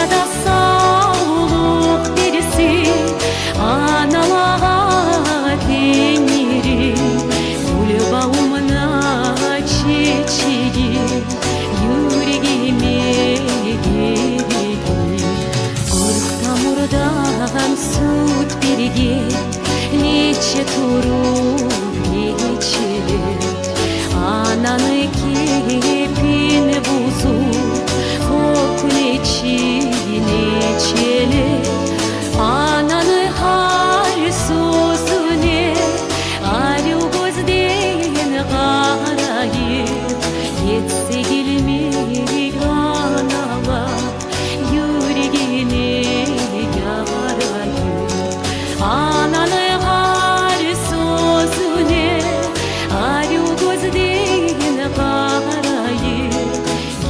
Dünyada sağlık birisi analara deniri. Gül bağımına çiçeği yüreğime girdi. Kırk tamurdan süt birge neçe turur geçilir. Ananı kepin buzur kokun içine çelir. Ananı har sözüne arı gözden karayır. Yetse gelmeyik analar yüreğine yarayır. Ananı har sözüne arı gözden karayır.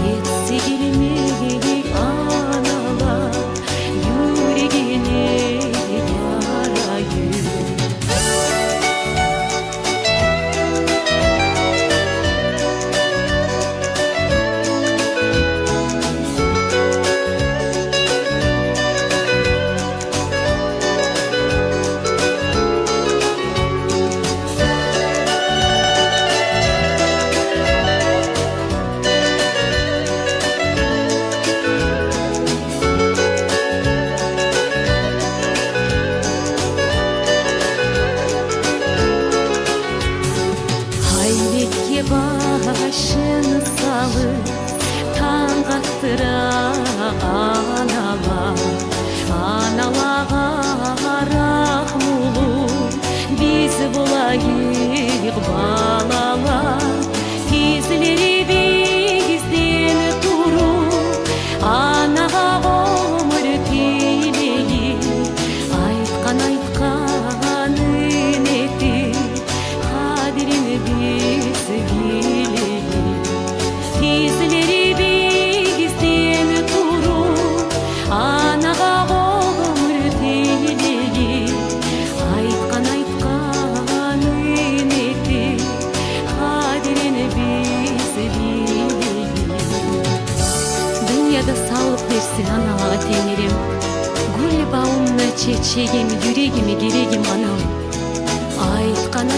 Yetse gelmeyik analar yüreğine yarayır. Hayretke başını salıp tan kattıra analar. Analara rahmulu biz bulayık balalar. Tizleri bizden durur anaga ömür tileyi. Aytkanın etir kadrini biz bileyiz. Tizleri bizden durur anaga ömür tileyi. Aytkanın etir kadrini biz bileyiz. Dünyada sağlık versin ana temirim. Gül bağımla çiçeğim yüreğimi giregim anam. Aytkan